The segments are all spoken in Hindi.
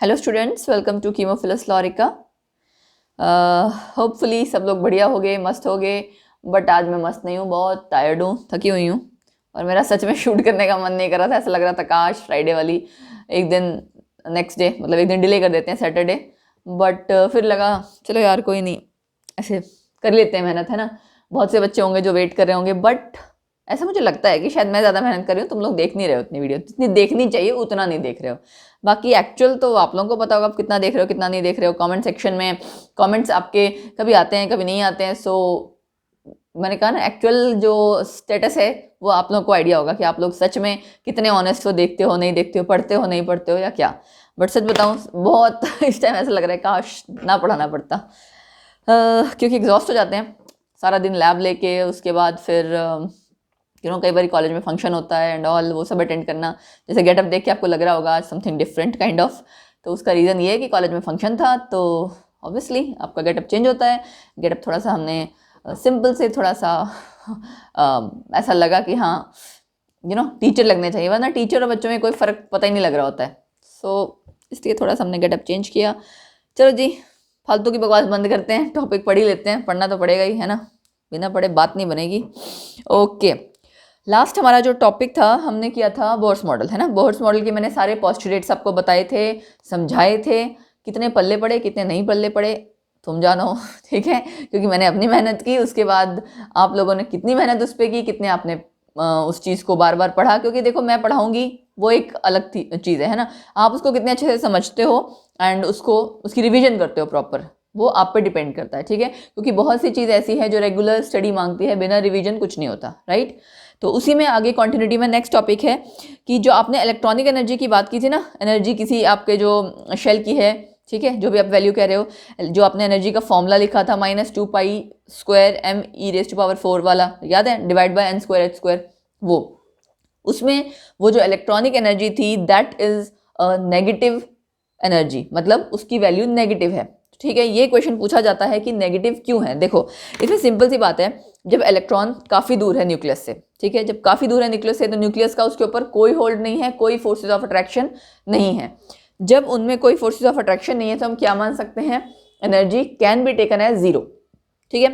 Hello students, welcome to Chemophilus Lorica. Hopefully सब लोग बढ़िया हो गए, मस्त हो गए। बट आज मैं मस्त नहीं हूँ, बहुत टायर्ड हूँ, थकी हुई हूँ। और मेरा सच में शूट करने का मन नहीं कर रहा था। ऐसा लग रहा था काश फ्राइडे वाली एक दिन, नेक्स्ट डे मतलब एक दिन डिले कर देते हैं, सैटरडे। बट फिर लगा चलो यार कोई नहीं, ऐसे कर लेते हैं मेहनत, है ना। बहुत से बच्चे होंगे जो वेट कर रहे होंगे, बट ऐसा मुझे लगता है कि शायद मैं ज़्यादा मेहनत कर रही हूँ, तुम लोग देख नहीं रहे हो उतनी वीडियो, जितनी देखनी चाहिए उतना नहीं देख रहे हो। बाकी एक्चुअल तो आप लोगों को पता होगा आप कितना देख रहे हो कितना नहीं देख रहे हो। कमेंट सेक्शन में कमेंट्स आपके कभी आते हैं कभी नहीं आते हैं। सो मैंने कहा ना, एक्चुअल जो स्टेटस है वो आप लोगों को आइडिया होगा कि आप लोग सच में कितने ऑनेस्ट हो, देखते हो नहीं देखते हो, पढ़ते हो नहीं पढ़ते हो या क्या। बट सच बताऊँ बहुत इस टाइम ऐसा लग रहा है काश ना पढ़ाना पड़ता, क्योंकि एग्जॉस्ट हो जाते हैं सारा दिन लैब लेके। उसके बाद फिर कई बार कॉलेज में फंक्शन होता है एंड ऑल, वो सब अटेंड करना। जैसे गेटअप देख के आपको लग रहा होगा समथिंग डिफरेंट काइंड ऑफ, तो उसका रीज़न ये है कि कॉलेज में फंक्शन था, तो ऑब्वियसली आपका गेटअप चेंज होता है। गेटअप थोड़ा सा हमने सिंपल से थोड़ा सा ऐसा लगा कि हाँ टीचर लगने चाहिए, वरना टीचर और बच्चों में कोई फ़र्क पता ही नहीं लग रहा होता है। सो इसलिए थोड़ा सा हमने गेटअप चेंज किया। चलो जी, फालतू की बकवास बंद करते हैं, टॉपिक पढ़ ही लेते हैं। पढ़ना तो पड़ेगा ही, है ना, बिना पढ़े बात नहीं बनेगी। ओके, लास्ट हमारा जो टॉपिक था हमने किया था बोर्स मॉडल, है ना। बोर्स मॉडल के मैंने सारे पोस्टुलेट्स आपको बताए थे, समझाए थे। कितने पल्ले पड़े कितने नहीं पल्ले पड़े तुम जानो ठीक है, क्योंकि मैंने अपनी मेहनत की। उसके बाद आप लोगों ने कितनी मेहनत उस पर की, कितने आपने उस चीज़ को बार बार पढ़ा। क्योंकि देखो मैं पढ़ाऊँगी वो एक अलग चीज़ है ना, आप उसको कितने अच्छे से समझते हो एंड उसकी रिविजन करते हो प्रॉपर, वो आप पे डिपेंड करता है, ठीक है। क्योंकि बहुत सी चीज़ ऐसी है जो रेगुलर स्टडी मांगती है, बिना रिविजन कुछ नहीं होता, राइट। तो उसी में आगे कंटिन्यूटी में नेक्स्ट टॉपिक है कि जो आपने इलेक्ट्रॉनिक एनर्जी की बात की थी ना, एनर्जी किसी आपके जो शेल की है, ठीक है, जो भी आप वैल्यू कह रहे हो, जो आपने एनर्जी का फॉर्मूला लिखा था -2π² m e⁻⁴ वाला, याद है, डिवाइड बाय n²h², वो उसमें वो जो इलेक्ट्रॉनिक एनर्जी थी दैट इज नेगेटिव एनर्जी, मतलब उसकी वैल्यू नेगेटिव है, ठीक है। ये क्वेश्चन पूछा जाता है कि नेगेटिव क्यों है। देखो इसमें सिंपल सी बात है, जब इलेक्ट्रॉन काफ़ी दूर है न्यूक्लियस से, ठीक है, जब काफ़ी दूर है न्यूक्लियस से, तो न्यूक्लियस का उसके ऊपर कोई होल्ड नहीं है, कोई फोर्सेज ऑफ अट्रैक्शन नहीं है। जब उनमें कोई फोर्सेज ऑफ अट्रैक्शन नहीं है तो हम क्या मान सकते हैं, energy can be taken as zero, ठीक है।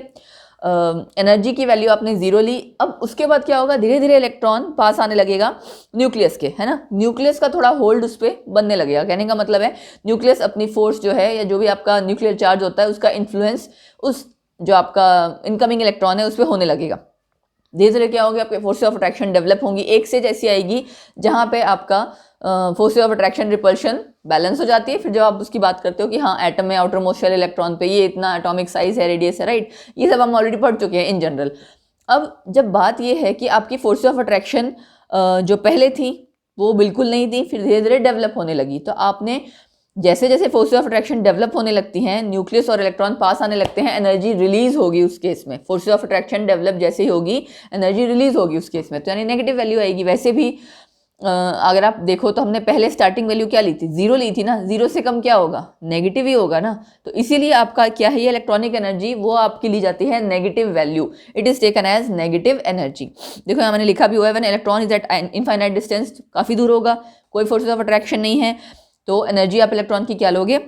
एनर्जी की वैल्यू आपने जीरो ली। अब उसके बाद क्या होगा, धीरे धीरे इलेक्ट्रॉन पास आने लगेगा न्यूक्लियस के, है ना। न्यूक्लियस का थोड़ा होल्ड उस पर बनने लगेगा। कहने का मतलब है न्यूक्लियस अपनी फोर्स जो है, या जो भी आपका न्यूक्लियर चार्ज होता है, उसका इन्फ्लुएंस उस जो आपका इनकमिंग इलेक्ट्रॉन है उस पर होने लगेगा। धीरे धीरे क्या होगा, आपके फोर्सेस ऑफ अट्रैक्शन डेवलप होंगी। एक स्टेज ऐसी आएगी जहाँ पे आपका forces of attraction repulsion balance हो जाती है। फिर जब आप उसकी बात करते हो कि हाँ एटम में आउटर मोस्ट शेल इलेक्ट्रॉन पे ये इतना एटॉमिक साइज है, रेडियस है, राइट, ये सब हम ऑलरेडी पढ़ चुके हैं इन जनरल। अब जब बात ये है कि आपकी फोर्सेस ऑफ अट्रैक्शन जो पहले थी वो बिल्कुल नहीं थी, फिर धीरे धीरे डेवलप होने लगी। तो आपने जैसे जैसे फोर्सेस ऑफ अट्रैक्शन डेवलप होने लगती हैं, न्यूक्लियस और इलेक्ट्रॉन पास आने लगते हैं, एनर्जी रिलीज होगी उस केस में। फोर्सेस ऑफ अट्रैक्शन डेवलप जैसे ही होगी, एनर्जी रिलीज होगी उस केस में, तो यानी नेगेटिव वैल्यू आएगी। वैसे भी अगर आप देखो तो हमने पहले स्टार्टिंग वैल्यू क्या ली थी, जीरो ली थी ना। जीरो से कम क्या होगा, नेगेटिव ही होगा ना। तो इसीलिए आपका क्या है, ये इलेक्ट्रॉनिक एनर्जी वो आपकी ली जाती है negative value, it is taken as negative energy. देखो यहाँ मैंने लिखा भी हुआ है, when electron is at infinite distance, काफ़ी दूर होगा, कोई फोर्सेस ऑफ अट्रैक्शन नहीं है, तो एनर्जी आप इलेक्ट्रॉन की क्या लोगे,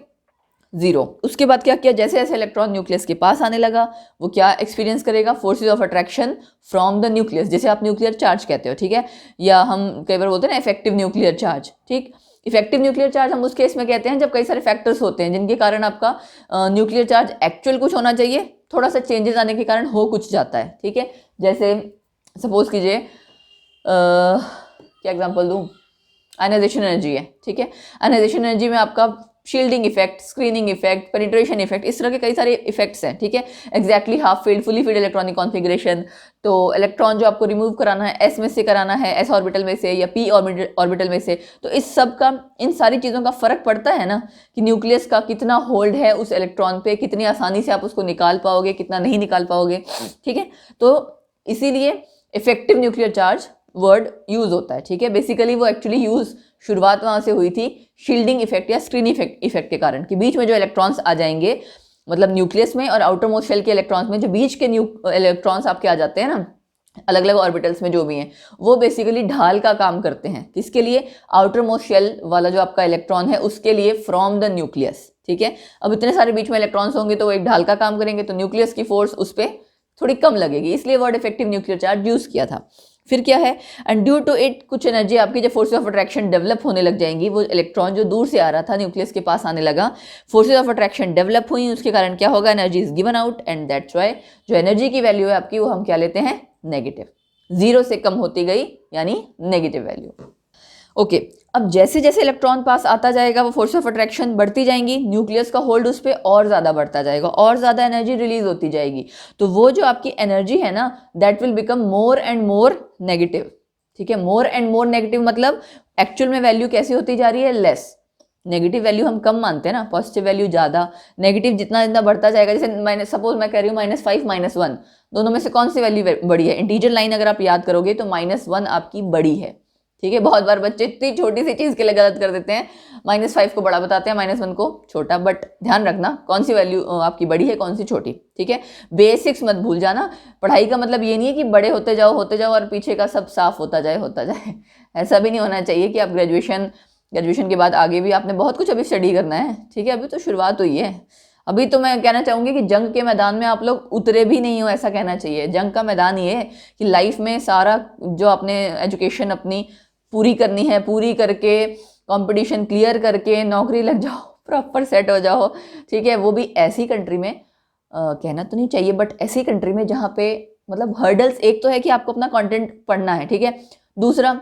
जीरो। उसके बाद क्या किया, जैसे जैसे इलेक्ट्रॉन न्यूक्लियस के पास आने लगा, वो क्या एक्सपीरियंस करेगा, forces of attraction from the nucleus, जैसे आप न्यूक्लियर चार्ज कहते हो, ठीक है, या हम कई बार बोलते हैं ना इफेक्टिव न्यूक्लियर चार्ज, ठीक। इफेक्टिव न्यूक्लियर चार्ज हम उस केस में कहते हैं जब कई सारे फैक्टर्स होते हैं जिनके कारण आपका न्यूक्लियर चार्ज एक्चुअल कुछ होना चाहिए, थोड़ा सा चेंजेस आने के कारण हो कुछ जाता है, ठीक है। जैसे सपोज कीजिए क्या एग्जाम्पल दूँ, आयनाइजेशन एनर्जी है, ठीक है। आयनाइजेशन एनर्जी में आपका shielding effect, screening effect, penetration effect, इस तरह के कई सारे इफेक्ट्स हैं, ठीक है। Exactly half field, fully field electronic configuration, तो इलेक्ट्रॉन जो आपको रिमूव कराना है एस में से कराना है, एस ऑर्बिटल में से या पी ऑर्बिटल में से, तो इस सब का, इन सारी चीज़ों का फर्क पड़ता है ना, कि न्यूक्लियस का कितना होल्ड है उस इलेक्ट्रॉन पे, कितनी आसानी से आप उसको निकाल पाओगे, कितना नहीं निकाल पाओगे, ठीक है। तो इसीलिए effective nuclear charge word use होता है, ठीक है। बेसिकली वो एक्चुअली यूज शुरुआत वहाँ से हुई थी शील्डिंग इफेक्ट या स्क्रीन इफेक्ट के कारण, कि बीच में जो इलेक्ट्रॉन्स आ जाएंगे, मतलब न्यूक्लियस में और आउटर मोस्ट शेल के इलेक्ट्रॉन्स में, जो बीच के इलेक्ट्रॉन्स आपके आ जाते हैं ना, अलग अलग ऑर्बिटल्स में जो भी हैं, वो बेसिकली ढाल का काम करते हैं। किसके लिए? आउटर मोस्ट शेल वाला जो आपका इलेक्ट्रॉन है उसके लिए, फ्रॉम द न्यूक्लियस। ठीक है, अब इतने सारे बीच में इलेक्ट्रॉन्स होंगे तो वो एक ढाल का काम करेंगे, तो न्यूक्लियस की फोर्स उस पर थोड़ी कम लगेगी, इसलिए word effective nuclear charge use किया था। फिर क्या है, एंड ड्यू टू इट कुछ एनर्जी आपकी जब फोर्सेस ऑफ अट्रैक्शन डेवलप होने लग जाएंगी, वो इलेक्ट्रॉन जो दूर से आ रहा था न्यूक्लियस के पास आने लगा, फोर्सेस ऑफ अट्रैक्शन डेवलप हुई, उसके कारण क्या होगा, energy is given out, and that's why जो एनर्जी की वैल्यू है आपकी वो हम क्या लेते हैं, नेगेटिव। जीरो से कम होती गई यानी नेगेटिव वैल्यू। ओके, अब जैसे जैसे इलेक्ट्रॉन पास आता जाएगा वो फोर्स ऑफ अट्रैक्शन बढ़ती जाएंगी, न्यूक्लियस का होल्ड उस पर और ज़्यादा बढ़ता जाएगा, और ज़्यादा एनर्जी रिलीज होती जाएगी, तो वो जो आपकी एनर्जी है ना, that will become more and more negative. ठीक है, मोर एंड मोर नेगेटिव मतलब एक्चुअल में वैल्यू कैसी होती जा रही है, लेस। नेगेटिव वैल्यू हम कम मानते हैं ना, पॉजिटिव वैल्यू ज़्यादा, नेगेटिव जितना जितना बढ़ता जाएगा, जैसे सपोज मैं कह रही हूँ -5 -1, दोनों में से कौन सी वैल्यू बड़ी है? इंटीजर लाइन अगर आप याद करोगे तो -1 आपकी बड़ी है। ठीक है, बहुत बार बच्चे इतनी छोटी सी चीज़ के लिए गलत कर देते हैं, -5 को बड़ा बताते हैं, -1 को छोटा, बट ध्यान रखना कौन सी वैल्यू आपकी बड़ी है, कौन सी छोटी। ठीक है, बेसिक्स मत भूल जाना। पढ़ाई का मतलब ये नहीं है कि बड़े होते जाओ और पीछे का सब साफ होता जाए। ऐसा भी नहीं होना चाहिए कि आप ग्रेजुएशन के बाद आगे भी आपने बहुत कुछ अभी स्टडी करना है। ठीक है, अभी तो शुरुआत हुई है। अभी तो मैं कहना चाहूँगी कि जंग के मैदान में आप लोग उतरे भी नहीं हो, ऐसा कहना चाहिए। जंग का मैदान ये है कि लाइफ में सारा जो आपने एजुकेशन अपनी पूरी करनी है, पूरी करके कंपटीशन क्लियर करके नौकरी लग जाओ, प्रॉपर सेट हो जाओ। ठीक है, वो भी ऐसी कंट्री में, कहना तो नहीं चाहिए बट ऐसी कंट्री में जहाँ पे मतलब हर्डल्स, एक तो है कि आपको अपना कंटेंट पढ़ना है, ठीक है, दूसरा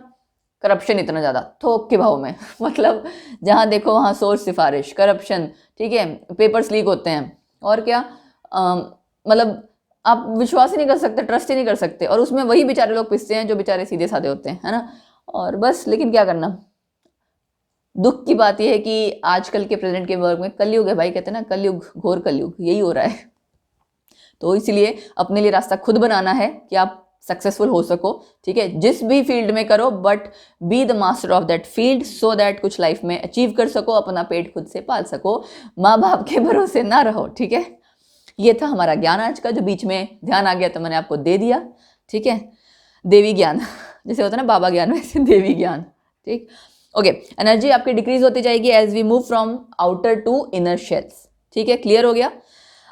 करप्शन इतना ज़्यादा थोक के भाव में मतलब जहाँ देखो वहाँ सोर्स सिफारिश, करप्शन, ठीक है, पेपर्स लीक होते हैं, और क्या मतलब आप विश्वास ही नहीं कर सकते, ट्रस्ट ही नहीं कर सकते, और उसमें वही बेचारे लोग पिसते हैं जो बेचारे सीधे साधे होते हैं, है ना। और बस, लेकिन क्या करना, दुख की बात यह है कि आजकल के प्रेजेंट के वर्क में कलयुग है भाई, कहते हैं ना, कलयुग, घोर कलयुग, यही हो रहा है। तो इसलिए अपने लिए रास्ता खुद बनाना है कि आप सक्सेसफुल हो सको। ठीक है, जिस भी फील्ड में करो, but be the master of that field, so that कुछ लाइफ में अचीव कर सको, अपना पेट खुद से पाल सको, माँ बाप के भरोसे ना रहो। ठीक है, ये था हमारा ज्ञान आज का, जो बीच में ध्यान आ गया तो मैंने आपको दे दिया। ठीक है, देवी ज्ञान जैसे होता है ना बाबा ज्ञान, वैसे देवी ज्ञान। ठीक, ओके, एनर्जी आपकी डिक्रीज होती जाएगी as we move from outer to inner shells. ठीक है, क्लियर हो गया।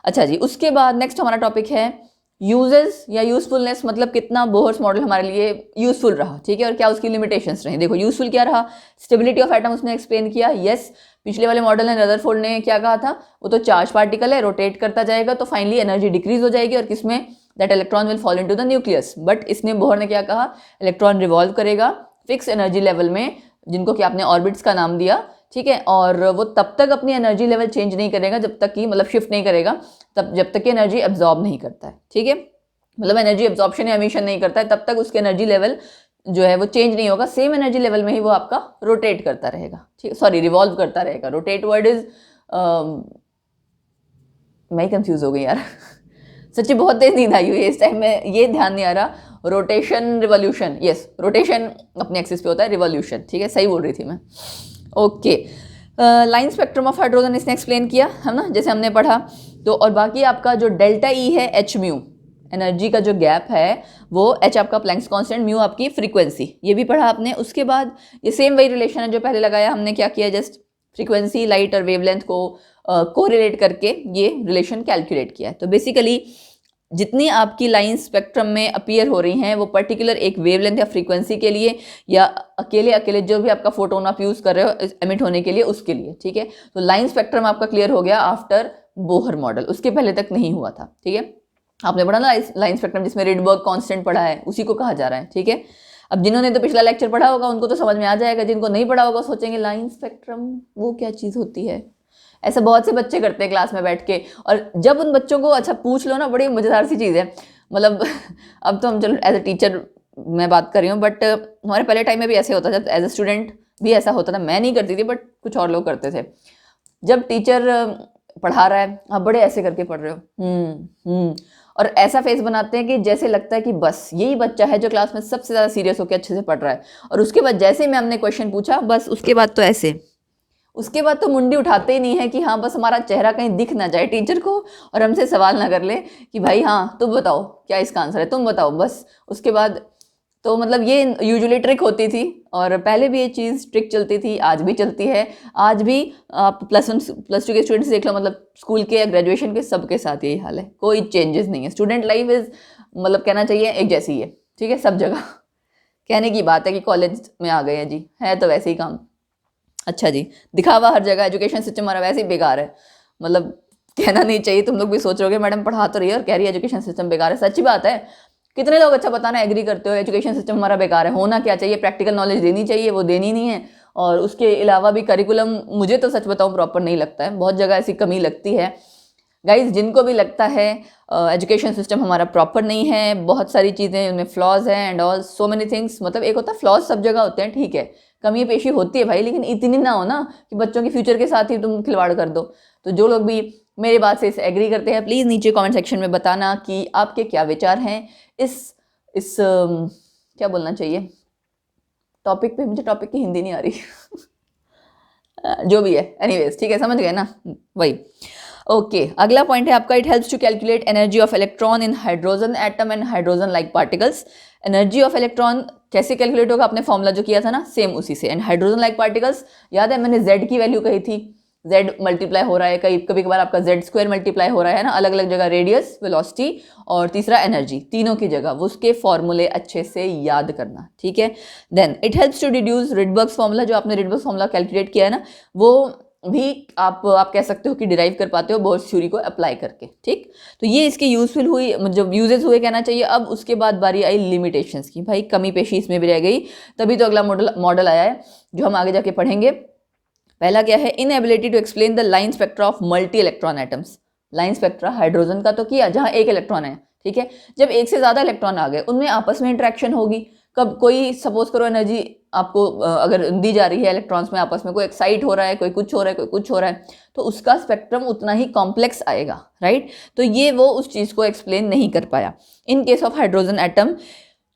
अच्छा जी, उसके बाद नेक्स्ट हमारा टॉपिक है यूजेस या यूजफुलनेस, मतलब कितना बोहर्स मॉडल हमारे लिए यूजफुल रहा। ठीक है, और क्या उसकी लिमिटेशंस रही। देखो यूजफुल क्या रहा, स्टेबिलिटी ऑफ एटम उसने एक्सप्लेन किया। यस, पिछले वाले मॉडल ने रदरफोर्ड ने क्या कहा था, वो तो चार्ज पार्टिकल है, रोटेट करता जाएगा तो फाइनली एनर्जी डिक्रीज हो जाएगी, और किसमें, that electron will fall into the nucleus. But इसने बोहर ने क्या कहा, इलेक्ट्रॉन रिवॉल्व करेगा फिक्स एनर्जी लेवल में, जिनको कि आपने ऑर्बिट्स का नाम दिया। ठीक है, और वो तब तक अपनी एनर्जी लेवल चेंज नहीं करेगा जब तक कि, मतलब शिफ्ट नहीं करेगा तब, जब तक कि एनर्जी एब्जॉर्ब नहीं करता है। ठीक है, मतलब एनर्जी एब्जॉर्प्शन या एमिशन नहीं करता है तब तक उसकी एनर्जी लेवल जो है वो चेंज नहीं होगा, सेम एनर्जी लेवल में ही वो आपका रोटेट करता रहेगा। ठीक है, सॉरी, रिवॉल्व करता रहेगा। रोटेट वर्ड इज, मैं ही कंफ्यूज हो गई यार सच्ची बहुत तेज नींद आई हुई है इस टाइम में, ये ध्यान नहीं आ रहा। रोटेशन, रिवॉल्यूशन, यस, रोटेशन अपने एक्सिस पे होता है, रिवॉल्यूशन, ठीक है, सही बोल रही थी मैं। Okay, line spectrum of hydrogen इसने एक्सप्लेन किया है ना, जैसे हमने पढ़ा। तो और बाकी आपका जो डेल्टा ई है, एच म्यू, एनर्जी का जो गैप है वो, एच आपका प्लैंक्स कांस्टेंट, म्यू आपकी फ्रीक्वेंसी, ये भी पढ़ा आपने। उसके बाद ये सेम वही रिलेशन है जो पहले लगाया हमने, क्या किया, जस्ट फ्रीक्वेंसी, लाइट और वेवलेंथ को कोरिलेट करके ये रिलेशन कैलकुलेट किया है। तो बेसिकली जितनी आपकी लाइन स्पेक्ट्रम में अपीयर हो रही हैं वो पर्टिकुलर एक वेवलेंथ या फ्रीक्वेंसी के लिए, या अकेले जो भी आपका फोटोन आप यूज़ कर रहे हो एमिट होने के लिए, उसके लिए। ठीक है, तो लाइन स्पेक्ट्रम आपका क्लियर हो गया आफ्टर बोहर मॉडल, उसके पहले तक नहीं हुआ था। ठीक है, आपने पढ़ा ना लाइन स्पेक्ट्रम, जिसमें रिडबर्ग कांस्टेंट पढ़ा है, उसी को कहा जा रहा है। ठीक है, अब जिन्होंने तो पिछला लेक्चर पढ़ा होगा उनको तो समझ में आ जाएगा, जिनको नहीं पढ़ा होगा सोचेंगे लाइन स्पेक्ट्रम वो क्या चीज़ होती है। ऐसा बहुत से बच्चे करते हैं क्लास में बैठ के, और जब उन बच्चों को अच्छा पूछ लो ना, बड़ी मज़ेदार सी चीज़ है। मतलब अब तो हम चलो एज ए टीचर मैं बात कर रही हूँ, बट हमारे पहले टाइम में भी ऐसे होता था, एज ए स्टूडेंट भी ऐसा होता था। मैं नहीं करती थी बट कुछ और लोग करते थे। जब टीचर पढ़ा रहा है, आप बड़े ऐसे करके पढ़ रहे हो, और ऐसा फेस बनाते हैं कि जैसे लगता है कि बस यही बच्चा है जो क्लास में सबसे ज़्यादा सीरियस होकर अच्छे से पढ़ रहा है। और उसके बाद जैसे ही मैम ने क्वेश्चन पूछा, बस उसके बाद तो ऐसे उसके बाद तो मुंडी उठाते ही नहीं है कि हाँ बस हमारा चेहरा कहीं दिख ना जाए टीचर को और हमसे सवाल ना कर ले कि भाई हाँ तुम बताओ क्या इसका आंसर है, तुम बताओ बस। उसके बाद तो मतलब ये यूजुअली ट्रिक होती थी, और पहले भी ये चीज़ ट्रिक चलती थी, आज भी चलती है। आज भी आप +1 +2 के स्टूडेंट्स देख लो, मतलब स्कूल के या ग्रेजुएशन के सबके साथ यही हाल है, कोई चेंजेस नहीं है। स्टूडेंट लाइफ इज़ मतलब कहना चाहिए एक जैसी है, ठीक है, सब जगह। कहने की बात है कि कॉलेज में आ गए हैं जी, है तो वैसे ही काम। अच्छा जी, दिखावा हर जगह, एजुकेशन सिस्टम हमारा वैसे ही बेकार है, मतलब कहना नहीं चाहिए। तुम लोग भी सोच रहे हो मैडम पढ़ा तो रही है और कह रही है एजुकेशन सिस्टम बेकार है, सच्ची बात है। कितने लोग अच्छा बताना एग्री करते हो एजुकेशन सिस्टम हमारा बेकार है। होना क्या चाहिए, प्रैक्टिकल नॉलेज देनी चाहिए, वो देनी नहीं है। और उसके अलावा भी करिकुलम मुझे तो सच बताऊं प्रॉपर नहीं लगता है, बहुत जगह ऐसी कमी लगती है। गाइज जिनको भी लगता है एजुकेशन सिस्टम हमारा प्रॉपर नहीं है, बहुत सारी चीज़ें उनमें फ्लॉज हैं and all so many things, मतलब एक होता है फ्लॉज सब जगह होते हैं, ठीक है, कमी पेशी होती है भाई, लेकिन इतनी ना हो ना कि बच्चों के फ्यूचर के साथ ही तुम खिलवाड़ कर दो। तो जो लोग भी मेरी बात से इसे एग्री करते हैं प्लीज़ नीचे कमेंट सेक्शन में बताना कि आपके क्या विचार हैं इस क्या बोलना चाहिए टॉपिक पे। मुझे टॉपिक की हिंदी नहीं आ रही जो भी है, एनीवेज ठीक है, समझ गए ना, वही। ओके अगला पॉइंट है आपका, it helps to calculate energy of electron in hydrogen atom and hydrogen like particles. Energy of electron कैसे कैलकुलेट होगा, आपने फॉर्मूला जो किया था ना सेम उसी से। एंड हाइड्रोजन लाइक पार्टिकल्स, याद है मैंने z की वैल्यू कही थी, z मल्टीप्लाई हो रहा है, कभी कभार आपका z² मल्टीप्लाई हो रहा है ना, अलग अलग जगह, रेडियस, वेलोसिटी और तीसरा एनर्जी, तीनों की जगह वो उसके फॉर्मूले अच्छे से याद करना, ठीक है। Then it helps to deduce Rydberg's formula, जो आपने रिडबर्ग्स फॉर्मूला कैलकुलेट किया है ना, वो भी आप कह सकते हो कि डिराइव कर पाते हो बोर्स थ्योरी को अप्लाई करके, ठीक। तो ये इसके यूजफुल हुई, जब यूजेस हुए कहना चाहिए। अब उसके बाद बारी आई लिमिटेशंस की, भाई कमी पेशी इसमें भी रह गई, तभी तो अगला मॉडल आया है जो हम आगे जाके पढ़ेंगे। पहला क्या है, inability to explain the line spectra of multi electron atoms. Line spectra hydrogen का तो किया जहां एक इलेक्ट्रॉन है, ठीक है, जब एक से ज्यादा इलेक्ट्रॉन आ गए उनमें आपस में इंटरेक्शन होगी। कब कोई सपोज करो एनर्जी आपको अगर दी जा रही है, इलेक्ट्रॉन्स में आपस में कोई एक्साइट हो रहा है, कोई कुछ हो रहा है, कोई कुछ हो रहा है, तो उसका स्पेक्ट्रम उतना ही कॉम्प्लेक्स आएगा, राइट। तो ये वो उस चीज को एक्सप्लेन नहीं कर पाया। In case of hydrogen atom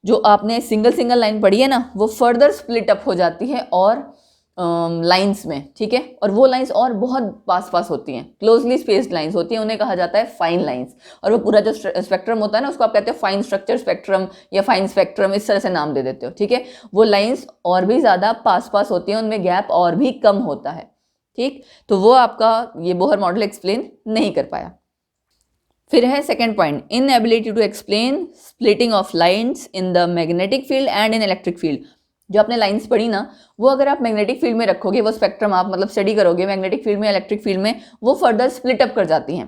जो आपने सिंगल लाइन पढ़ी है ना, वो फर्दर स्प्लिट अप हो जाती है और लाइंस में, ठीक है, और वो लाइंस और बहुत पास होती हैं, क्लोजली स्पेस्ड लाइंस होती हैं, उन्हें कहा जाता है फाइन लाइंस। और वो पूरा जो स्पेक्ट्रम होता है ना, उसको आप कहते हो फाइन स्ट्रक्चर स्पेक्ट्रम या फाइन स्पेक्ट्रम, इस तरह से नाम दे देते हो, ठीक है। वो लाइंस और भी ज़्यादा पास होती हैं, उनमें गैप और भी कम होता है, ठीक। तो वो आपका ये बोहर मॉडल एक्सप्लेन नहीं कर पाया। फिर है second point, inability to explain splitting of lines in the magnetic field and in electric field. जो आपने लाइंस पढ़ी ना, वो अगर आप मैग्नेटिक फील्ड में रखोगे, वो स्पेक्ट्रम आप मतलब स्टडी करोगे मैग्नेटिक फील्ड में, इलेक्ट्रिक फील्ड में, वो फर्दर स्प्लिट अप कर जाती हैं।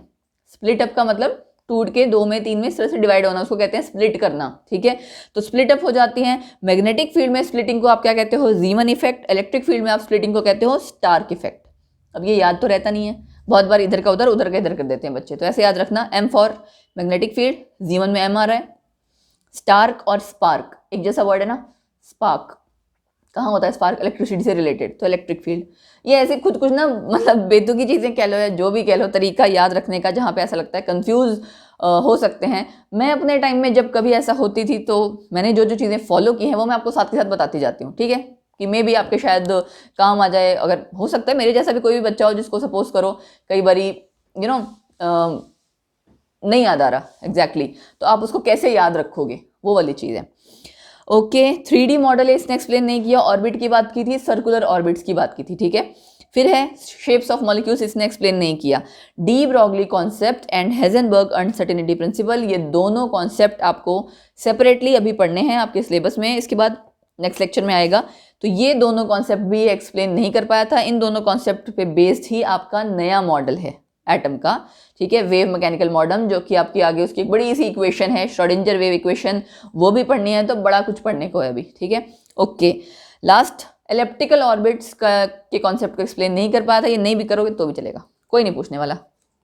स्प्लिट अप का मतलब टूट के 2 में 3 में इस तरह से डिवाइड होना, उसको कहते हैं स्प्लिट करना, ठीक है। तो स्प्लिट अप हो जाती हैं। मैग्नेटिक फील्ड में स्प्लिटिंग को आप क्या कहते हो, जीमन इफेक्ट। इलेक्ट्रिक फील्ड में आप स्प्लिटिंग को कहते हो स्टार्क इफेक्ट। अब ये याद तो रहता नहीं है, बहुत बार इधर का उधर, उधर का इधर कर देते हैं बच्चे, तो ऐसे याद रखना, M फॉर मैग्नेटिक फील्ड, जीमन में M आ रहा है। स्टार्क और स्पार्क एक जैसा वर्ड है ना, स्पार्क कहाँ होता है, स्पार्क इलेक्ट्रिसिटी से रिलेटेड, तो इलेक्ट्रिक फील्ड। ये ऐसे खुद कुछ ना मतलब बेतुकी चीज़ें कह लो या जो भी कह लो, तरीका याद रखने का जहाँ पे ऐसा लगता है कंफ्यूज हो सकते हैं। मैं अपने टाइम में जब कभी ऐसा होती थी तो मैंने जो जो चीज़ें फॉलो की हैं वो मैं आपको साथ के साथ बताती जाती हूँ, ठीक है, कि मे भी आपके शायद काम आ जाए। अगर हो सकता है मेरे जैसा भी कोई भी बच्चा हो जिसको सपोज करो कई बारी नहीं याद आ रहा एग्जैक्टली, तो आप उसको कैसे याद रखोगे, वो वाली चीज़ है। ओके 3D मॉडल है, इसने एक्सप्लेन नहीं किया। ऑर्बिट की बात की थी, सर्कुलर ऑर्बिट्स की बात की थी, ठीक है। फिर है शेप्स ऑफ मॉलिक्यूल्स, इसने एक्सप्लेन नहीं किया। De Broglie concept and Heisenberg uncertainty principle, ये दोनों कॉन्सेप्ट आपको सेपरेटली अभी पढ़ने हैं आपके सिलेबस में, इसके बाद नेक्स्ट लेक्चर में आएगा। तो ये दोनों कॉन्सेप्ट भी एक्सप्लेन नहीं कर पाया था। इन दोनों कॉन्सेप्ट पे बेस्ड ही आपका नया मॉडल है एटम का, ठीक है, वेव मैकेनिकल मॉडल, जो कि आपकी आगे उसकी एक बड़ी सी इक्वेशन है, श्रोडिंगर वेव इक्वेशन, वो भी पढ़नी है, तो बड़ा कुछ पढ़ने को है अभी, ठीक है। ओके लास्ट एलिप्टिकल ऑर्बिट्स के कॉन्सेप्ट को एक्सप्लेन नहीं कर पाया था, ये नहीं भी करोगे तो भी चलेगा, कोई नहीं पूछने वाला,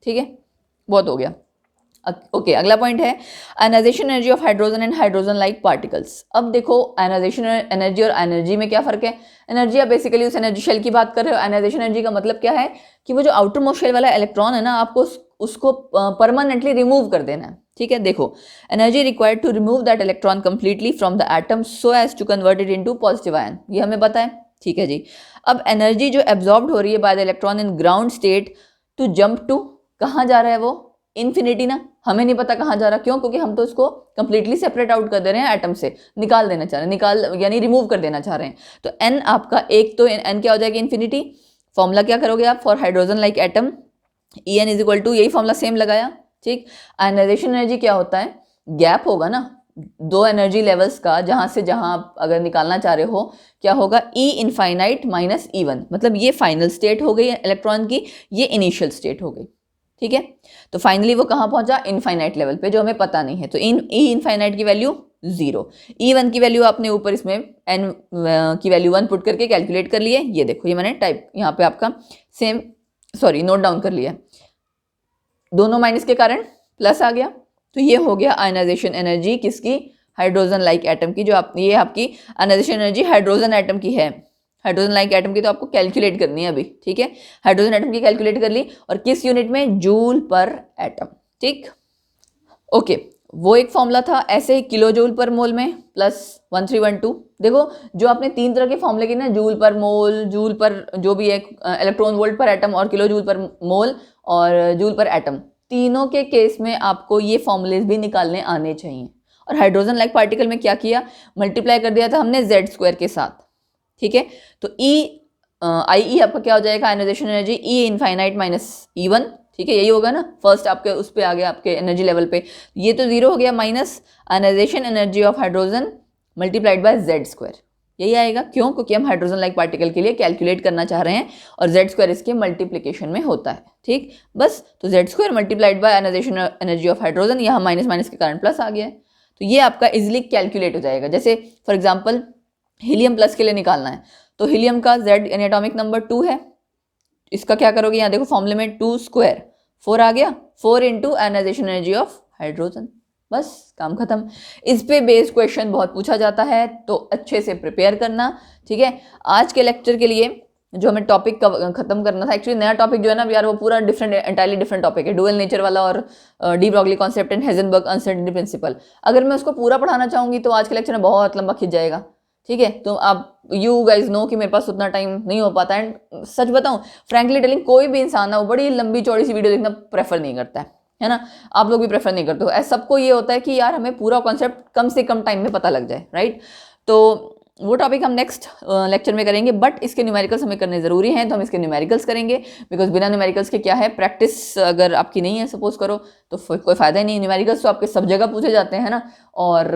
ठीक है, बहुत हो गया। ओके अगला पॉइंट है ionization energy of hydrogen and hydrogen like particles. अब देखो आयनाइजेशन एनर्जी और एनर्जी में क्या फर्क है। एनर्जी आप बेसिकली उस एनर्जी शेल की बात कर रहे हो, आयनाइजेशन एनर्जी का मतलब क्या है कि वो जो आउटर मोस्ट शेल वाला इलेक्ट्रॉन है ना, आपको उसको परमानेंटली रिमूव कर देना है, ठीक है। देखो energy required to remove that electron completely from the atom so as to convert it into positive ion, ये हमें पता है, ठीक है जी। अब एनर्जी जो एब्जॉर्ब्ड हो रही है by the electron in ground state to jump to, कहाँ जा रहा है वो, इन्फिनिटी ना, हमें नहीं पता कहाँ जा रहा, क्यों, क्योंकि हम तो उसको कंप्लीटली सेपरेट आउट कर दे रहे हैं एटम से, निकाल देना चाह रहे हैं, निकाल यानी रिमूव कर देना चाह रहे हैं। तो एन आपका एक तो एन क्या हो जाएगा, इन्फिनिटी। फॉर्मूला क्या करोगे आप for hydrogen like atom, E N is equal to, यही फॉर्मूला सेम लगाया, ठीक। आयनाइजेशन एनर्जी क्या होता है, गैप होगा ना दो एनर्जी लेवल्स का, जहां से जहां आप अगर निकालना चाह रहे हो, क्या होगा, ई इनफाइनाइट माइनस ई वन, मतलब ये फाइनल स्टेट हो गई इलेक्ट्रॉन की, ये इनिशियल स्टेट हो गई, ठीक है। तो फाइनली वो कहाँ पहुंचा, इनफाइनाइट लेवल पे, जो हमें पता नहीं है। तो ई इनफाइनाइट की वैल्यू 0, ई वन की वैल्यू आपने ऊपर इसमें एन की वैल्यू 1 पुट करके कैलकुलेट कर लिए, ये देखो, ये मैंने टाइप यहाँ पे आपका सेम नोट डाउन कर लिया, दोनों माइनस के कारण प्लस आ गया। तो ये हो गया आयनाइजेशन एनर्जी किसकी, हाइड्रोजन लाइक एटम की, जो आप, ये आपकी आयनाइजेशन एनर्जी हाइड्रोजन एटम की है। हाइड्रोजन लाइक एटम की तो आपको कैलकुलेट करनी है अभी, ठीक है। हाइड्रोजन एटम की कैलकुलेट कर ली, और किस यूनिट में, जूल पर एटम, ठीक। ओके, वो एक फॉर्मूला था। ऐसे ही किलो जूल पर मोल में प्लस 1312। देखो जो आपने तीन तरह के फॉर्मूले की ना, जूल पर मोल, जूल पर जो भी है, इलेक्ट्रॉन वोल्ट पर एटम, और किलो जूल पर मोल और जूल पर एटम, तीनों के केस में आपको ये फॉर्मूलेज भी निकालने आने चाहिए। और हाइड्रोजन लाइक पार्टिकल में क्या किया, मल्टीप्लाई कर दिया था हमने जेड स्क्वायर के साथ, ठीक है। तो ई आई ई आपका क्या हो जाएगा, ionization energy E infinite minus E one, ठीक है, यही होगा ना, फर्स्ट आपके उस पे आ गया आपके एनर्जी लेवल पे, ये तो 0 हो गया, minus ionization energy of hydrogen multiplied by Z square, यही आएगा। क्यों, क्योंकि हम हाइड्रोजन लाइक पार्टिकल के लिए कैलकुलेट करना चाह रहे हैं, और जेड स्क्वायर इसके मल्टीप्लीकेशन में होता है, ठीक। बस, तो Z square multiplied by ionization energy of hydrogen, यहाँ माइनस माइनस के कारण प्लस आ गया है, तो ये आपका इजिली कैलकुलेट हो जाएगा। जैसे फॉर एग्जाम्पल हीलियम प्लस के लिए निकालना है, तो हीलियम का जेड यानी एटॉमिक नंबर 2 है, इसका क्या करोगे, यहाँ देखो फॉर्मूले में 2 स्क्वायर 4 आ गया, 4 into ionization energy of hydrogen, बस काम खत्म। इस पे बेस्ड क्वेश्चन बहुत पूछा जाता है, तो अच्छे से प्रिपेयर करना, ठीक है। आज के लेक्चर के लिए जो हमें टॉपिक खत्म करना था, एक्चुअली नया टॉपिक जो है ना यार, वो पूरा डिफरेंट, एंटायरली डिफरेंट टॉपिक है, डुअल नेचर वाला, और de Broglie concept and Heisenberg uncertainty principle. अगर मैं उसको पूरा पढ़ाना चाहूंगी तो आज के लेक्चर में बहुत लंबा खिंच जाएगा, ठीक है। तो आप यू गाइज नो कि मेरे पास उतना टाइम नहीं हो पाता, एंड सच बताऊं फ्रैंकली टेलिंग, कोई भी इंसान है वो बड़ी लंबी चौड़ी सी वीडियो देखना प्रेफर नहीं करता है ना, आप लोग भी प्रेफर नहीं करते हो। ऐसा सबको ये होता है कि यार हमें पूरा कॉन्सेप्ट कम से कम टाइम में पता लग जाए, राइट। तो वो टॉपिक हम नेक्स्ट लेक्चर में करेंगे, बट इसके न्यूमेरिकल्स हमें करने ज़रूरी हैं, तो हम इसके न्यूमेरिकल्स करेंगे, बिकॉज बिना न्यूमेरिकल्स के क्या है, प्रैक्टिस अगर आपकी नहीं है सपोज करो, तो कोई फ़ायदा ही नहीं। न्यूमेरिकल्स तो आपके सब जगह पूछे जाते हैं ना, और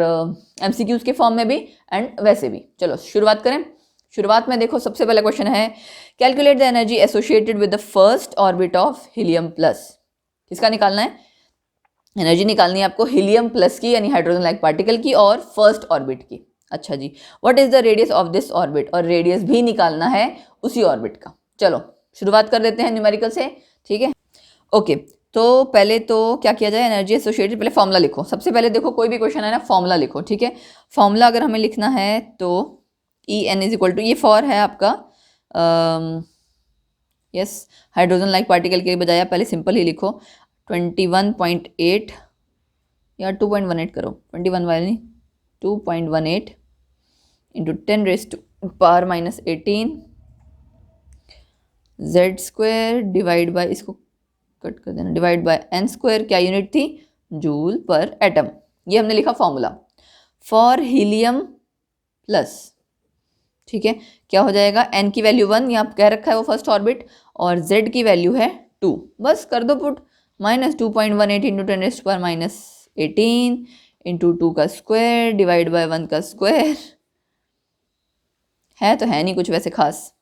MCQs के फॉर्म में भी एंड वैसे भी। चलो शुरुआत करें। शुरुआत में देखो सबसे पहला क्वेश्चन है, calculate the energy associated with the first orbit of helium plus. किसका निकालना है, एनर्जी निकालनी है आपको हीलियम प्लस की, यानी हाइड्रोजन लाइक पार्टिकल की, और फर्स्ट ऑर्बिट की। अच्छा जी, what is the radius of this orbit, और रेडियस भी निकालना है उसी ऑर्बिट का। चलो शुरुआत कर देते हैं न्यूमेरिकल से, ठीक है। ओके, तो पहले तो क्या किया जाए, एनर्जी एसोसिएटेड, पहले फॉर्मूला लिखो। सबसे पहले देखो कोई भी क्वेश्चन है ना, फॉर्मूला लिखो, ठीक है। फॉर्मूला अगर हमें लिखना है तो E N is equal to, ये फॉर है आपका यस हाइड्रोजन लाइक पार्टिकल के बजाय आप पहले सिंपल ही लिखो 21.8 या 2.18 करो, 21 वाली 2.18 into 10 raise to power minus 18 Z square divide by, इसको कट कर देना, डिवाइड बाय एन स्क्वायर, क्या यूनिट थी, जूल पर एटम। ये हमने लिखा फॉर्मूला फॉर हीलियम प्लस, ठीक है। क्या हो जाएगा, एन की वैल्यू 1 यहाँ कह रखा है वो फर्स्ट ऑर्बिट, और जेड की वैल्यू है 2, बस कर दो put, minus 2.18 into 10 raise to power minus 18 into 2 का स्क्वायर डिवाइड बाय 1 का स्क्वायर। है तो है नहीं कुछ वैसे खास,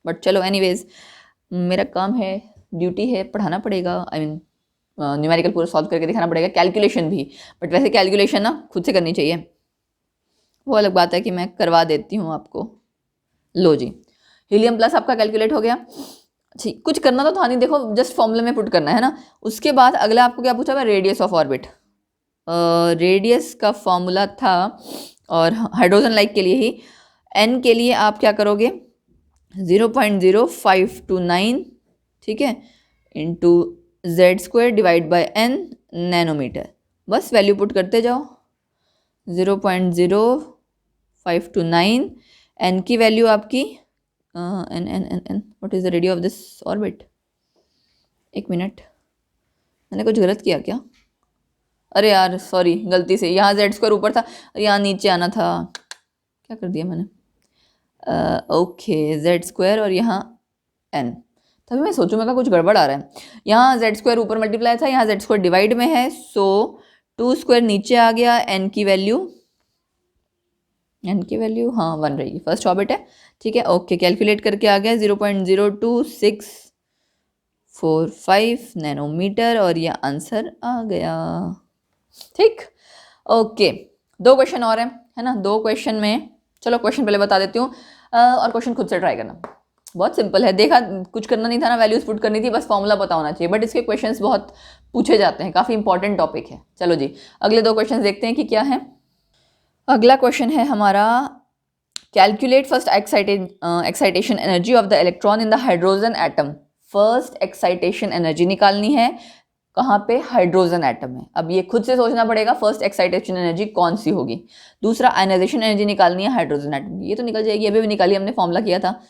बट चलो एनीवेज, मेरा काम है, ड्यूटी है, पढ़ाना पड़ेगा, आई मीन न्यूमेरिकल पूरा सॉल्व करके दिखाना पड़ेगा, कैलकुलेशन भी, बट वैसे कैलकुलेशन ना खुद से करनी चाहिए, वो अलग बात है कि मैं करवा देती हूँ आपको। लो जी, हीलियम प्लस आपका कैलकुलेट हो गया, ठीक। कुछ करना तो था नहीं, देखो जस्ट फॉर्मूले में पुट करना है ना। उसके बाद अगला आपको क्या पूछा हुआ, रेडियस ऑफ ऑर्बिट। रेडियस का फॉर्मूला था, और हाइड्रोजन लाइक के लिए ही, एन के लिए आप क्या करोगे 0.0529, ठीक है, into Z square divide by N nanometer, बस वैल्यू पुट करते जाओ। 0.0529, एन की वैल्यू आपकी n what is the radius of this orbit? एक मिनट, मैंने कुछ गलत किया क्या? अरे यार सॉरी, गलती से यहाँ जेड स्क्वायर ऊपर था, यहाँ नीचे आना था, क्या कर दिया मैंने? ओके, जेड स्क्वायर और यहाँ एन, तभी मैं सोचूं मैं का कुछ गड़बड़ आ रहा है। यहाँ जेड स्क्वायर ऊपर मल्टीप्लाई था, यहाँ जेड स्क्वायर डिवाइड में है, सो 2 स्क्वायर नीचे आ गया, एन की वैल्यू हाँ 1 रहेगी, फर्स्ट ऑर्बिट है, ठीक है। ओके, कैलकुलेट करके आ गया 0.02645 नैनोमीटर और यह आंसर आ गया, ठीक। ओके, 2 क्वेश्चन और हैं, है ना, 2 क्वेश्चन में, चलो क्वेश्चन पहले बता देती हूँ और क्वेश्चन खुद से ट्राई करना, बहुत सिंपल है। देखा, कुछ करना नहीं था ना, वैल्यूज पुट करनी थी, बस फॉर्मूला पता होना चाहिए, बट इसके क्वेश्चंस बहुत पूछे जाते हैं, काफ़ी इंपॉर्टेंट टॉपिक है। चलो जी, अगले 2 क्वेश्चन देखते हैं कि क्या है। अगला क्वेश्चन है हमारा, calculate first excitation energy of the electron in the hydrogen atom. First excitation energy निकालनी है, कहाँ पे? हाइड्रोजन एटम है। अब ये खुद से सोचना पड़ेगा फर्स्ट एक्साइटेशन एनर्जी कौन सी होगी। दूसरा, आयनाइजेशन एनर्जी निकालनी है हाइड्रोजन एटम, ये तो निकल जाएगी, अभी भी निकाली, हमने फॉर्मूला किया था,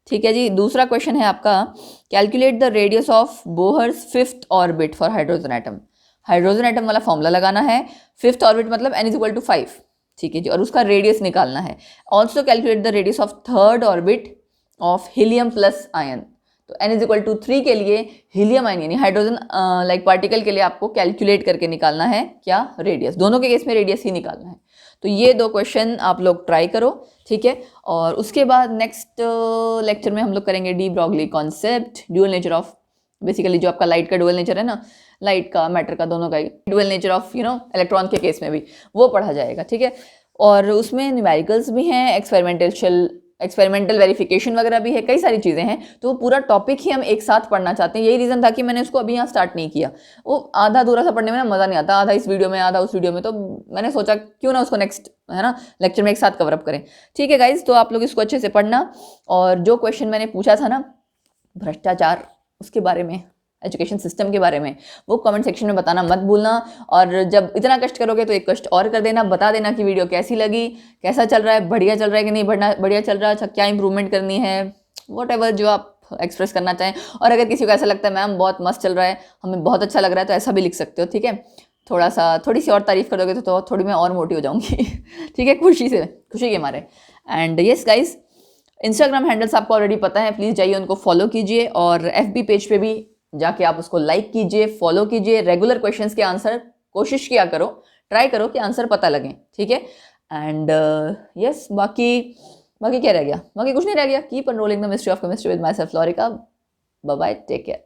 ठीक है जी। दूसरा क्वेश्चन है आपका, calculate the radius of Bohr's 5th orbit for hydrogen atom. Hydrogen atom वाला फॉर्मूला लगाना है, 5th ऑर्बिट मतलब n = 5, ठीक है जी, और उसका रेडियस निकालना है। Also calculate the radius of 3rd orbit of helium plus ion. तो n = 3 के लिए हीलियम आयन यानी हाइड्रोजन लाइक पार्टिकल के लिए आपको कैलकुलेट करके निकालना है क्या? रेडियस। दोनों के केस में रेडियस ही निकालना है। तो ये 2 क्वेश्चन आप लोग ट्राई करो, ठीक है। और उसके बाद नेक्स्ट लेक्चर में हम लोग करेंगे de Broglie concept, dual nature of, basically जो आपका लाइट का ड्यूअल नेचर है ना, लाइट का, मैटर का, दोनों का ही ड्यूअल नेचर ऑफ इलेक्ट्रॉन के केस में भी वो पढ़ा जाएगा, ठीक है। और उसमें न्यूमेरिकल्स भी हैं, एक्सपेरिमेंटल वेरिफिकेशन वगैरह भी है, कई सारी चीज़ें हैं। तो वो पूरा टॉपिक ही हम एक साथ पढ़ना चाहते हैं, यही रीज़न था कि मैंने उसको अभी यहाँ स्टार्ट नहीं किया। वो आधा अधूरा सा पढ़ने में ना मज़ा नहीं आता, आधा इस वीडियो में आधा उस वीडियो में, तो मैंने सोचा क्यों ना उसको नेक्स्ट, है ना, लेक्चर में एक साथ कवरअप करें, ठीक है गाइज। तो आप लोग इसको अच्छे से पढ़ना, और जो क्वेश्चन मैंने पूछा था ना भ्रष्टाचार, उसके बारे में, एजुकेशन सिस्टम के बारे में, वो कमेंट सेक्शन में बताना मत भूलना। और जब इतना कष्ट करोगे तो एक कष्ट और कर देना, बता देना कि वीडियो कैसी लगी, कैसा चल रहा है, बढ़िया चल रहा है कि नहीं, बढ़िया चल रहा है, अच्छा क्या इंप्रूवमेंट करनी है, व्हाटएवर जो आप एक्सप्रेस करना चाहें। और अगर किसी को ऐसा लगता है मैम बहुत मस्त चल रहा है, हमें बहुत अच्छा लग रहा है, तो ऐसा भी लिख सकते हो, ठीक है। थोड़ी सी और तारीफ करोगे तो थोड़ी मैं और मोटी हो जाऊंगी ठीक है, खुशी के मारे। And yes guys, Instagram handles आपको ऑलरेडी पता है, प्लीज़ जाइए उनको फॉलो कीजिए, और FB पेज पे भी जाके आप उसको लाइक कीजिए, फॉलो कीजिए। रेगुलर क्वेश्चंस के आंसर कोशिश किया करो, ट्राई करो कि आंसर पता लगे, ठीक है। एंड यस, बाकी क्या रह गया? बाकी कुछ नहीं रह गया। Keep unrolling the mystery of chemistry with myself Lorica. Bye bye, take care.